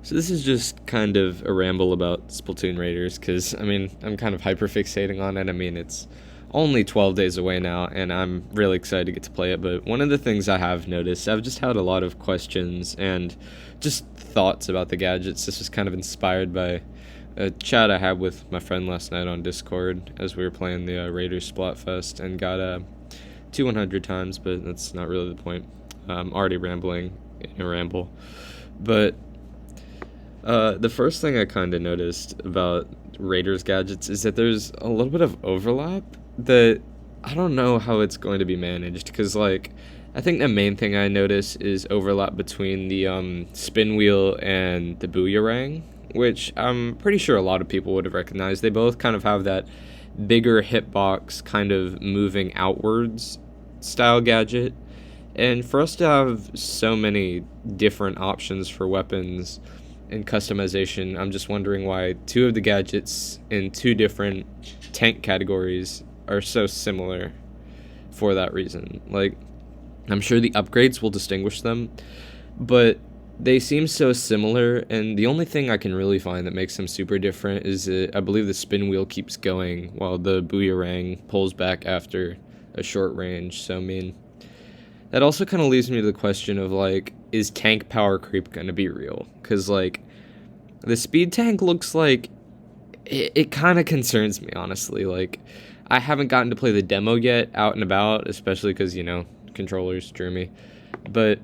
So this is just kind of a ramble about Splatoon Raiders, because, I'm kind of hyperfixating on it. It's only 12 days away now, and I'm really excited to get to play it, but one of the things I have noticed, I've just had a lot of questions and just thoughts about the gadgets. This was kind of inspired by a chat I had with my friend last night on Discord as we were playing the Raiders Splatfest, and got 100 times, but that's not really the point. I'm already rambling in a ramble. But the first thing I kind of noticed about Raiders gadgets is that there's a little bit of overlap that I don't know how it's going to be managed, because, like, I think the main thing I notice is overlap between the spin wheel and the booyarang, which I'm pretty sure a lot of people would have recognized. They both kind of have that bigger hitbox, kind of moving outwards style gadget. And for us to have so many different options for weapons and customization, I'm just wondering why two of the gadgets in two different tank categories are so similar for that reason. Like, I'm sure the upgrades will distinguish them, but they seem so similar, and the only thing I can really find that makes them super different is that I believe the spin wheel keeps going while the booyarang pulls back after a short range. So, that also kind of leaves me to the question of, like, is tank power creep going to be real? Because, like, the speed tank looks like it kind of concerns me, honestly. Like, I haven't gotten to play the demo yet out and about, especially because, controllers drew me. But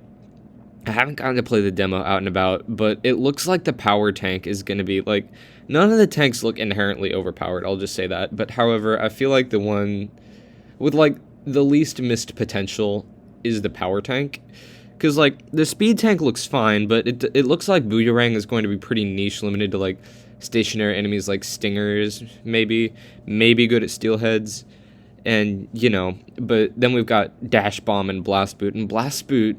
I haven't gotten to play the demo out and about, but it looks like the power tank is going to be, like, none of the tanks look inherently overpowered, I'll just say that. But, however, I feel like the one with, like, the least missed potential is the power tank, because, like, the speed tank looks fine, but it looks like booyarang is going to be pretty niche, limited to, like, stationary enemies like stingers, maybe good at steelheads, and but then we've got dash bomb and blast boot, and blast boot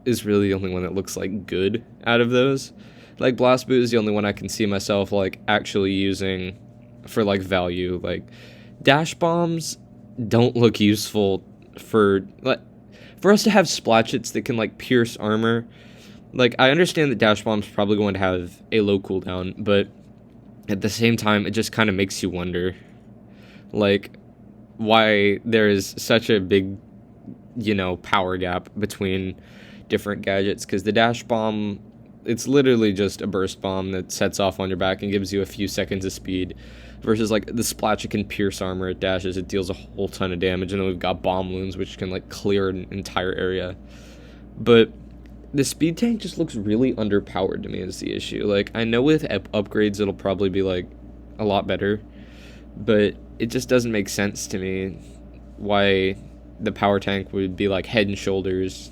is really the only one that looks like good out of those. Like, blast boot is the only one I can see myself, like, actually using for, like, value. Like, dash bombs don't look useful for, like, for us to have splatchets that can, like, pierce armor. Like, I understand that dash bomb's probably going to have a low cooldown, but at the same time, it just kind of makes you wonder, like, why there is such a big, power gap between different gadgets. Because the dash bomb, it's literally just a burst bomb that sets off on your back and gives you a few seconds of speed, versus, like, the splatchet can pierce armor, it dashes, it deals a whole ton of damage, and then we've got bomb loons, which can, like, clear an entire area. But the speed tank just looks really underpowered to me, is the issue. Like, I know with upgrades it'll probably be, like, a lot better, but it just doesn't make sense to me why the power tank would be, like, head and shoulders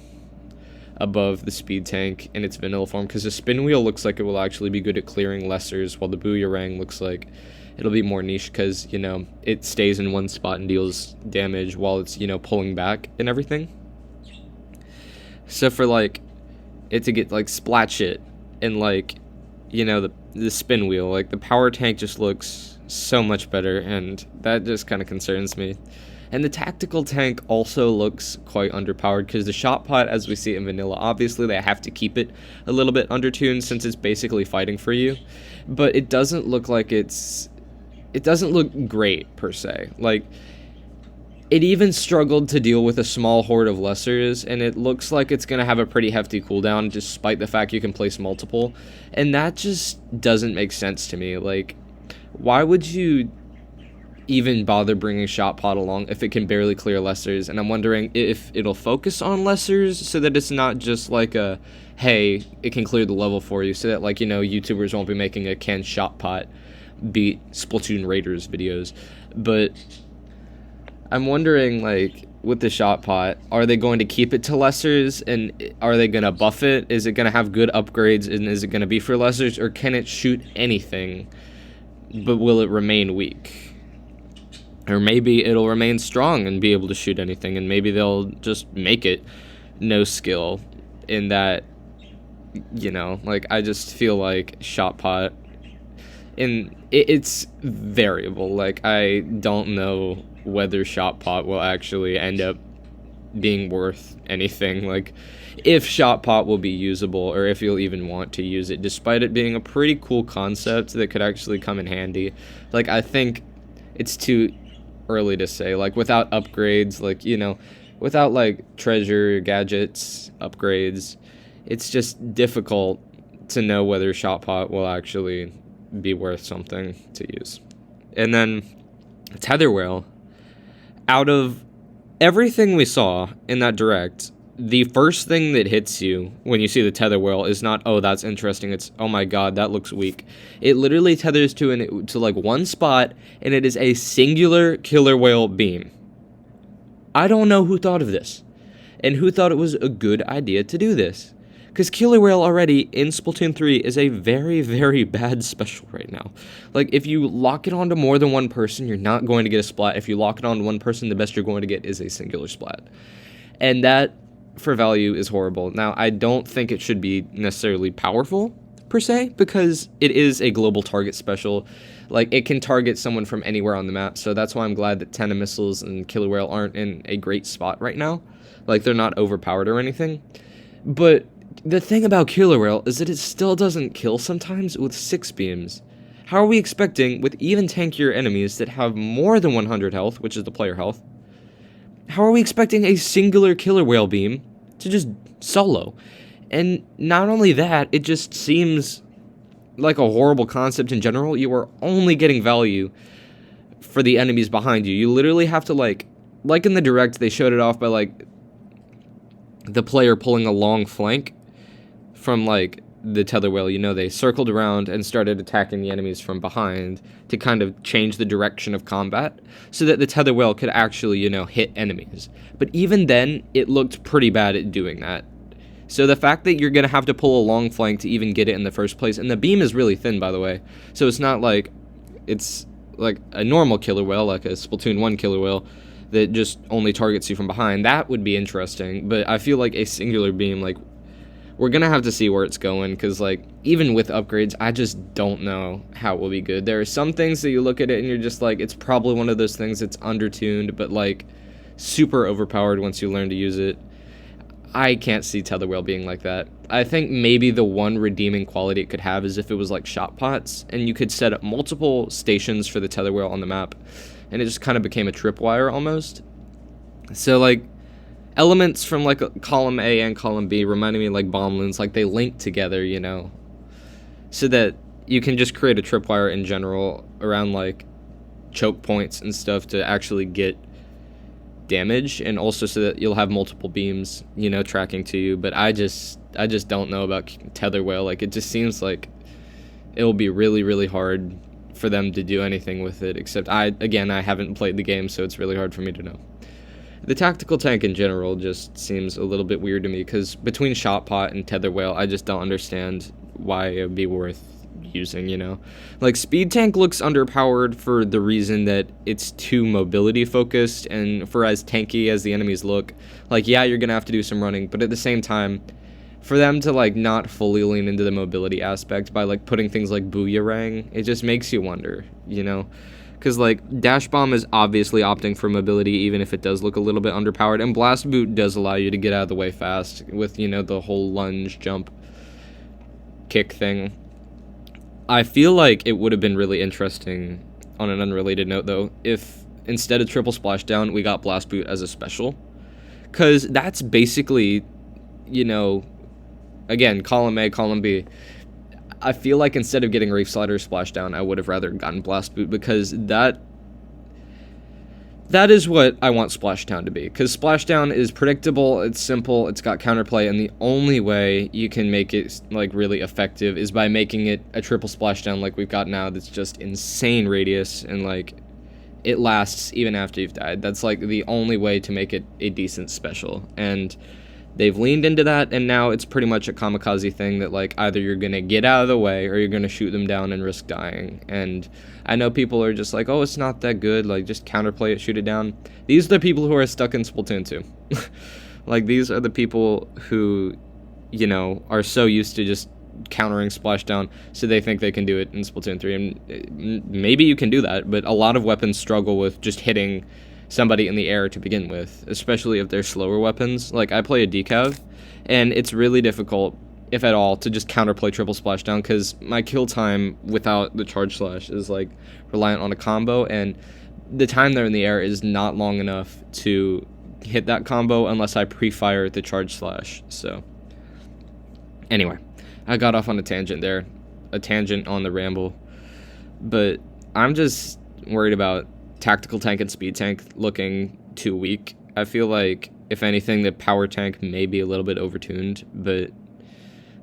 above the speed tank in its vanilla form, because the spin wheel looks like it will actually be good at clearing lessers, while the booyarang looks like it'll be more niche because, it stays in one spot and deals damage while it's, pulling back and everything. So for, like, it to get, like, splat shit and, like, the spin wheel, like, the power tank just looks so much better, and that just kind of concerns me. And the tactical tank also looks quite underpowered, because the shot pot, as we see it in vanilla, obviously they have to keep it a little bit undertuned since it's basically fighting for you, but it doesn't look like it doesn't look great, per se. Like, it even struggled to deal with a small horde of lessers, and it looks like it's going to have a pretty hefty cooldown, despite the fact you can place multiple, and that just doesn't make sense to me. Like, why would you even bother bringing shot pot along if it can barely clear lessers? And I'm wondering if it'll focus on lessers so that it's not just like a, hey, it can clear the level for you, so that, like, YouTubers won't be making a can shot pot beat Splatoon Raiders videos. But I'm wondering, like, with the shot pot, are they going to keep it to lessers, and are they going to buff it? Is it going to have good upgrades, and is it going to be for lessers, or can it shoot anything, but will it remain weak? Or maybe it'll remain strong and be able to shoot anything, and maybe they'll just make it no skill in that, like, I just feel like shot pot, it's variable. Like, I don't know whether shot pot will actually end up being worth anything. Like, if shot pot will be usable, or if you'll even want to use it, despite it being a pretty cool concept that could actually come in handy. Like, I think it's too early to say. Like, without upgrades, like, without like treasure, gadgets, upgrades, it's just difficult to know whether shot pot will actually be worth something to use. And then tether whale, out of everything we saw in that direct, the first thing that hits you when you see the tether whale is not, oh, that's interesting. It's, oh my god, that looks weak. It literally tethers to like one spot, and it is a singular killer whale beam. I don't know who thought of this, and who thought it was a good idea to do this. Because Killer Whale already in Splatoon 3 is a very, very bad special right now. Like, if you lock it onto more than one person, you're not going to get a splat. If you lock it onto one person, the best you're going to get is a singular splat. And that, for value, is horrible. Now, I don't think it should be necessarily powerful, per se, because it is a global target special. Like, it can target someone from anywhere on the map, so that's why I'm glad that Tena Missiles and Killer Whale aren't in a great spot right now. Like, they're not overpowered or anything. But the thing about Killer Whale is that it still doesn't kill sometimes with 6 beams. How are we expecting, with even tankier enemies that have more than 100 health, which is the player health, how are we expecting a singular Killer Whale beam to just solo? And not only that, it just seems like a horrible concept in general. You are only getting value for the enemies behind you. You literally have to, like in the direct, they showed it off by, like, the player pulling a long flank from, like, the tether whale. They circled around and started attacking the enemies from behind to kind of change the direction of combat so that the tether whale could actually, hit enemies. But even then, it looked pretty bad at doing that. So the fact that you're going to have to pull a long flank to even get it in the first place, and the beam is really thin, by the way, so it's not like it's like a normal killer whale, like a Splatoon 1 killer whale, that just only targets you from behind. That would be interesting, but I feel like a singular beam, like, we're going to have to see where it's going, because, like, even with upgrades, I just don't know how it will be good. There are some things that you look at it and you're just like, it's probably one of those things that's undertuned, but, like, super overpowered once you learn to use it. I can't see tether whale being like that. I think maybe the one redeeming quality it could have is if it was like shot pots, and you could set up multiple stations for the tether whale on the map, and it just kind of became a tripwire almost. So, like, elements from, like, column A and column B reminding me, like, bomb loons, like, they link together, so that you can just create a tripwire in general around, like, choke points and stuff to actually get damage, and also so that you'll have multiple beams, tracking to you. But I just don't know about tether whale. Like, it just seems like it will be really, really hard for them to do anything with it, except I haven't played the game, so it's really hard for me to know. The tactical tank in general just seems a little bit weird to me, because between shot pot and tether whale, I just don't understand why it would be worth using. Like, speed tank looks underpowered for the reason that it's too mobility focused, and for as tanky as the enemies look, like, yeah, you're gonna have to do some running, but at the same time, for them to, like, not fully lean into the mobility aspect by, like, putting things like booyarang, it just makes you wonder, because, like, dash bomb is obviously opting for mobility, even if it does look a little bit underpowered, and blast boot does allow you to get out of the way fast with, the whole lunge jump kick thing. I feel like it would have been really interesting, on an unrelated note, though, if instead of triple splashdown, we got blast boot as a special. Because that's basically, again, column A, column B. I feel like instead of getting Reef Slider or Splashdown, I would have rather gotten Blast Boot, because that is what I want Splashdown to be. Because Splashdown is predictable, it's simple, it's got counterplay, and the only way you can make it, like, really effective is by making it a triple Splashdown like we've got now that's just insane radius, and, like, it lasts even after you've died. That's, like, the only way to make it a decent special, and they've leaned into that, and now it's pretty much a kamikaze thing that, like, either you're gonna get out of the way or you're gonna shoot them down and risk dying. And I know people are just like, oh, it's not that good, like, just counterplay it, shoot it down. These are the people who are stuck in Splatoon 2. Like, these are the people who, are so used to just countering Splashdown, so they think they can do it in Splatoon 3. And maybe you can do that, but a lot of weapons struggle with just hitting somebody in the air to begin with, especially if they're slower weapons. Like, I play a decav, and it's really difficult, if at all, to just counterplay triple splashdown, because my kill time without the charge slash is, like, reliant on a combo, and the time they're in the air is not long enough to hit that combo unless I pre-fire the charge slash. So, anyway, I got off on a tangent there, a tangent on the Ramble, but I'm just worried about tactical tank and speed tank looking too weak. I feel like, if anything, the power tank may be a little bit overtuned, but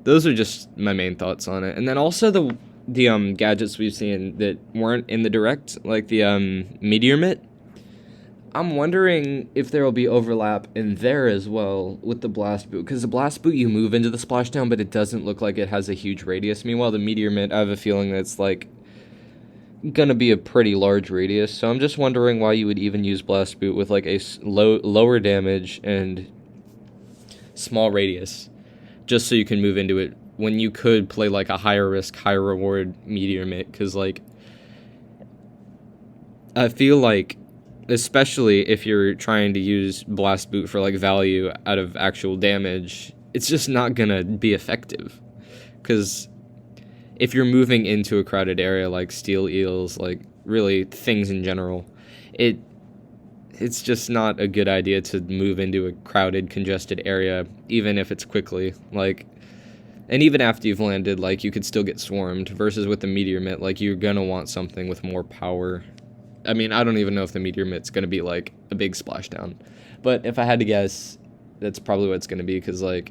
those are just my main thoughts on it. And then also the gadgets we've seen that weren't in the direct, like the meteor mitt. I'm wondering if there will be overlap in there as well with the blast boot, because the blast boot, you move into the splashdown, but it doesn't look like it has a huge radius. Meanwhile, the meteor mitt, I have a feeling that's like gonna be a pretty large radius. So I'm just wondering why you would even use blast boot with like a lower damage and small radius, just so you can move into it, when you could play like a higher risk, higher reward meteor mitt. Because like, I feel like, especially if you're trying to use blast boot for like value out of actual damage, it's just not gonna be effective. Because if you're moving into a crowded area like steel eels, like really things in general, it's just not a good idea to move into a crowded, congested area, even if it's quickly. Like, and even after you've landed, like, you could still get swarmed, versus with the meteor mitt, like, you're gonna want something with more power. I mean, I don't even know if the meteor mitt's gonna be like a big splashdown, but if I had to guess, that's probably what it's gonna be, because like,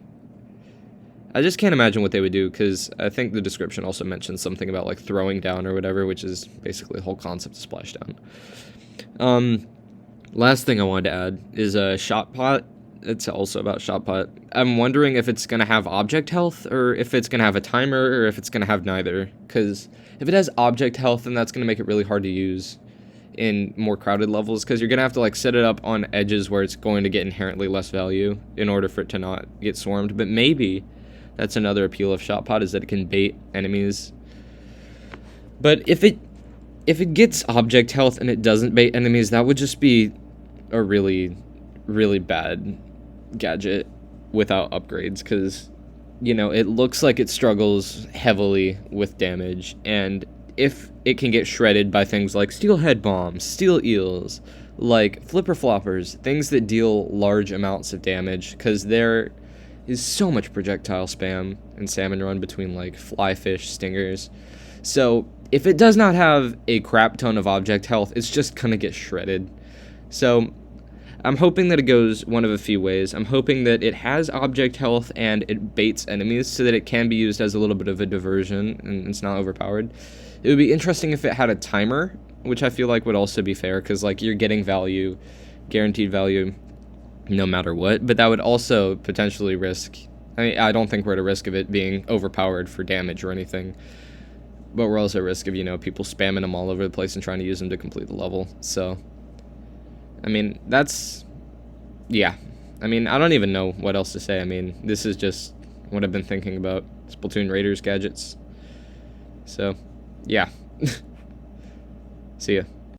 I just can't imagine what they would do, because I think the description also mentions something about like throwing down or whatever, which is basically the whole concept of splashdown. Last thing I wanted to add is a shot pot. It's also about shot pot. I'm wondering if it's going to have object health, or if it's going to have a timer, or if it's going to have neither. Because if it has object health, then that's going to make it really hard to use in more crowded levels, because you're going to have to like set it up on edges where it's going to get inherently less value in order for it to not get swarmed. But maybe that's another appeal of shot pot, is that it can bait enemies. But if it gets object health and it doesn't bait enemies, that would just be a really, really bad gadget without upgrades, because, you know, it looks like it struggles heavily with damage, and if it can get shredded by things like steel head bombs, steel eels, like flipper floppers, things that deal large amounts of damage, because there is so much projectile spam in Salmon Run between like fly fish, stingers. So if it does not have a crap ton of object health, it's just gonna get shredded. So I'm hoping that it goes one of a few ways. I'm hoping that it has object health and it baits enemies so that it can be used as a little bit of a diversion and it's not overpowered. It would be interesting if it had a timer, which I feel like would also be fair, because like you're getting value, guaranteed value, no matter what. But that would also potentially risk, I mean, I don't think we're at a risk of it being overpowered for damage or anything, but we're also at risk of, you know, people spamming them all over the place and trying to use them to complete the level. So, I mean, yeah. I mean, I don't even know what else to say. I mean, this is just what I've been thinking about Splatoon Raiders gadgets. So, yeah. See ya.